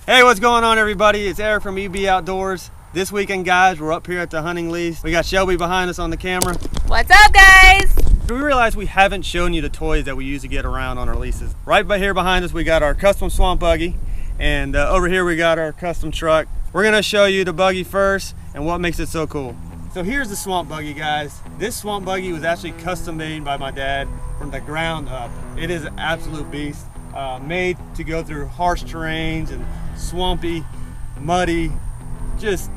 Hey, what's going on, everybody? It's Eric from EBOutdoors. This weekend, guys, we're up here at the hunting lease. We got Shelby behind us on the camera. What's up, guys? We realized we haven't shown you the toys that we use to get around on our leases. Right here behind us, we got our custom swamp buggy, and over here we got our custom truck. We're gonna show you the buggy first and what makes it so cool. So here's the swamp buggy, guys. This swamp buggy was actually custom made by my dad from the ground up. It is an absolute beast, made to go through harsh terrains and swampy, muddy, just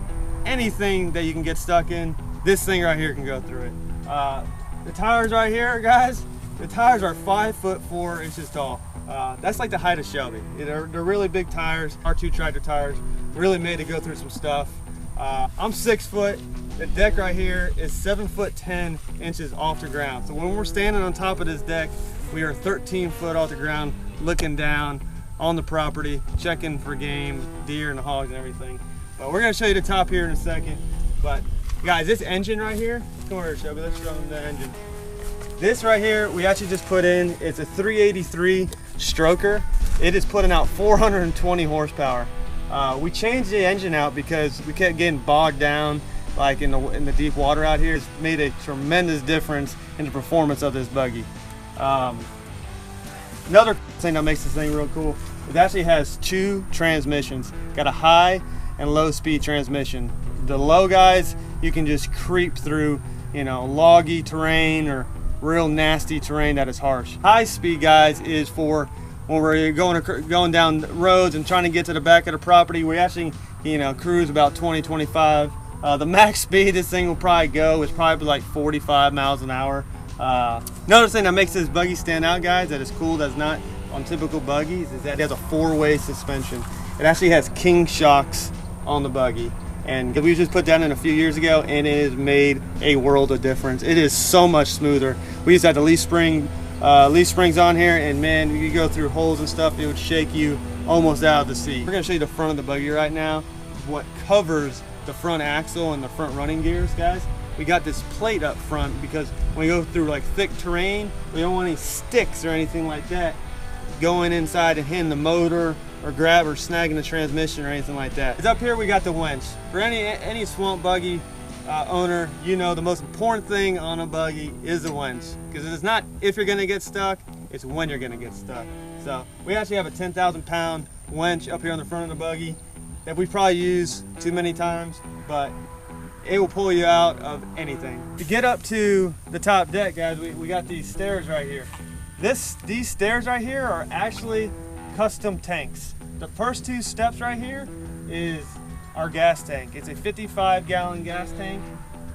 anything that you can get stuck in. This thing right here can go through it. The tires right here, guys, the tires are 5'4" tall. That's like the height of Shelby. They're really big tires, R2 tractor tires, really made to go through some stuff. I'm 6 foot. The deck right here is 7'10" off the ground. So when we're standing on top of this deck, we are 13 foot off the ground, looking down on the property, checking for game, deer and hogs and everything. But we're gonna show you the top here in a second. But guys, this engine right here, come over here, Shelby, let's show them the engine. This right here, we actually just put in, it's a 383 stroker. It is putting out 420 horsepower. We changed the engine out because we kept getting bogged down like in the deep water out here. It's made a tremendous difference in the performance of this buggy. Another thing that makes this thing real cool, it actually has 2 transmissions. Got a high and low speed transmission. The low, guys, you can just creep through, you know, loggy terrain or real nasty terrain that is harsh. High speed, guys, is for when we're going down roads and trying to get to the back of the property. We actually, you know, cruise about 20, 25. The max speed this thing will probably go is probably like 45 miles an hour. Another thing that makes this buggy stand out, guys, that is cool, that's not on typical buggies, is that it has a 4-way suspension. It actually has king shocks on the buggy, and we just put that in a few years ago, and it has made a world of difference. It is so much smoother. We used to have the leaf springs on here, and man, you go through holes and stuff, it would shake you almost out of the seat. We're gonna show you the front of the buggy right now. What covers the front axle and the front running gears, guys, we got this plate up front because when we go through like thick terrain, we don't want any sticks or anything like that going inside and hitting the motor or grab or snagging the transmission or anything like that. It's up here we got the winch. For any swamp buggy owner, you know the most important thing on a buggy is the winch, because it's not if you're gonna get stuck, it's when you're gonna get stuck. So we actually have a 10,000 pound winch up here on the front of the buggy that we probably use too many times, but it will pull you out of anything. To get up to the top deck, guys, we got these stairs right here. These stairs right here are actually custom tanks. The first 2 steps right here is our gas tank. It's a 55-gallon gas tank,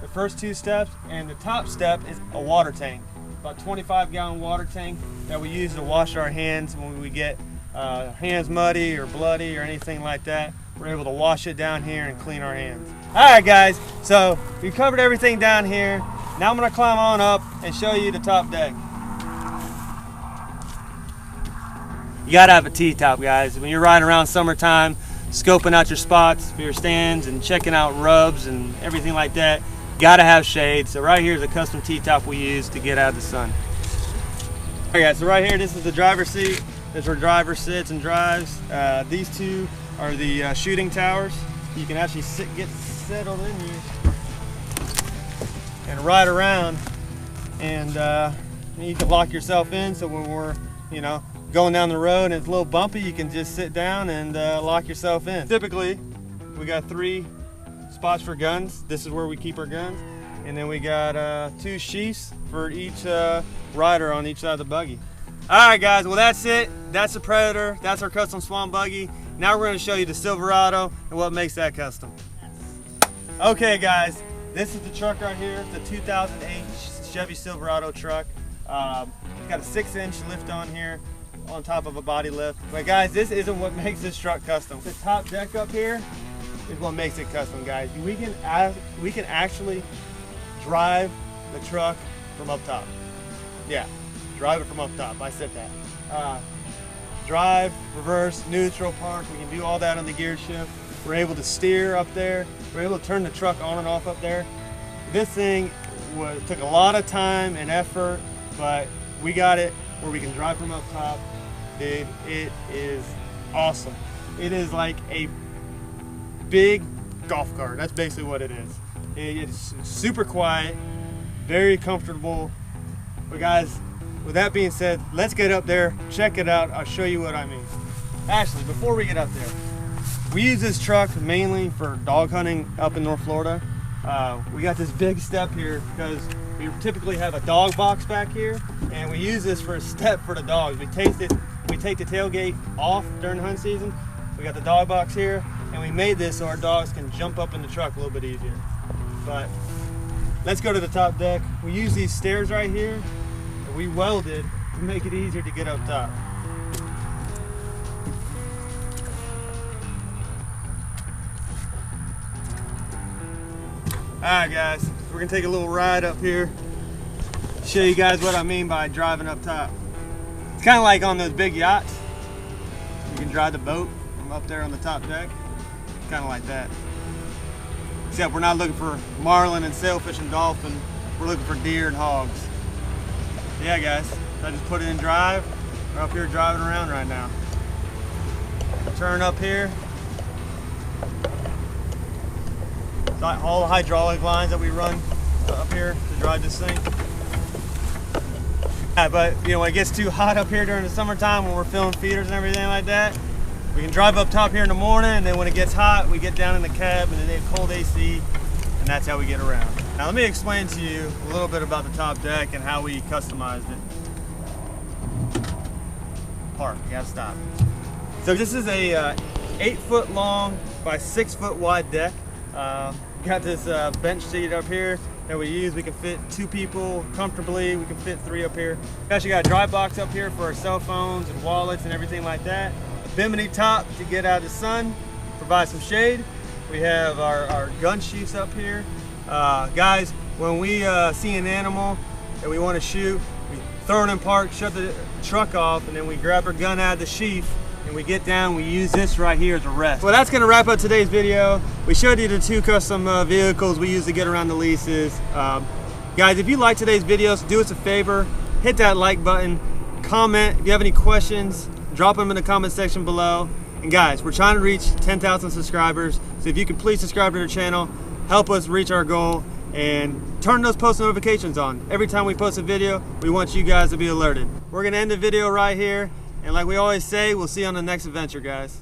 the first 2 steps, and the top step is a water tank, about 25-gallon water tank that we use to wash our hands when we get hands muddy or bloody or anything like that. We're able to wash it down here and clean our hands. All right, guys, so we covered everything down here. Now I'm gonna climb on up and show you the top deck. You gotta have a T-top, guys. When you're riding around summertime, scoping out your spots for your stands and checking out rubs and everything like that, you gotta have shade. So right here is a custom T-top we use to get out of the sun. All right, guys, so right here, this is the driver's seat. This is where driver sits and drives. These 2 are the shooting towers. You can actually get settled in here and ride around, and you can lock yourself in, so when we're, you know, going down the road and it's a little bumpy, you can just sit down and lock yourself in. Typically, we got 3 spots for guns. This is where we keep our guns, and then we got 2 sheaths for each rider on each side of the buggy. All right, guys, well, that's it. That's the Predator. That's our custom swamp buggy. Now we're going to show you the Siverado and what makes that custom. Okay, guys, this is the truck right here. It's a 2008 Chevy Silverado truck. It's got a 6-inch lift on here on top of a body lift. But guys, this isn't what makes this truck custom. The top deck up here is what makes it custom, guys. We can actually drive the truck from up top. Yeah, drive it from up top. I said that. Drive, reverse, neutral, park. We can do all that on the gear shift. We're able to steer up there. We're able to turn the truck on and off up there. This thing took a lot of time and effort, but we got it where we can drive from up top. Dude, it is awesome. It is like a big golf cart. That's basically what it is. It's super quiet, very comfortable. But guys, with that being said, let's get up there, check it out. I'll show you what I mean. Actually, before we get up there, we use this truck mainly for dog hunting up in North Florida. We got this big step here because we typically have a dog box back here, and we use this for a step for the dogs. We take the tailgate off during hunt season. We got the dog box here, and we made this so our dogs can jump up in the truck a little bit easier. But let's go to the top deck. We use these stairs right here that we welded to make it easier to get up top. Alright guys, we're gonna take a little ride up here, show you guys what I mean by driving up top. It's kind of like on those big yachts. You can drive the boat from up there on the top deck. Kind of like that. Except we're not looking for marlin and sailfish and dolphin. We're looking for deer and hogs. Yeah guys, so I just put it in drive. We're up here driving around right now. Turn up here. All the hydraulic lines that we run up here to drive this thing. Yeah, but you know, when it gets too hot up here during the summertime when we're filling feeders and everything like that, we can drive up top here in the morning, and then when it gets hot, we get down in the cab and then they have cold AC, and that's how we get around. Now let me explain to you a little bit about the top deck and how we customized it. Park, you gotta stop. So this is a 8-foot long by 6-foot wide deck. Got this bench seat up here that we use. We can fit 2 people comfortably. We can fit 3 up here. We actually got a dry box up here for our cell phones and wallets and everything like that. A bimini top to get out of the sun, provide some shade. We have our gun sheaths up here. Guys, when we see an animal that we want to shoot, we throw it in park, shut the truck off, and then we grab our gun out of the sheath, and we get down, we use this right here as a rest. Well, that's gonna wrap up today's video. We showed you the 2 custom vehicles we use to get around the leases. Guys, if you like today's videos, do us a favor, hit that like button, comment. If you have any questions, drop them in the comment section below. And guys, we're trying to reach 10,000 subscribers. So if you could please subscribe to our channel, help us reach our goal, and turn those post notifications on. Every time we post a video, we want you guys to be alerted. We're gonna end the video right here. And like we always say, we'll see you on the next adventure, guys.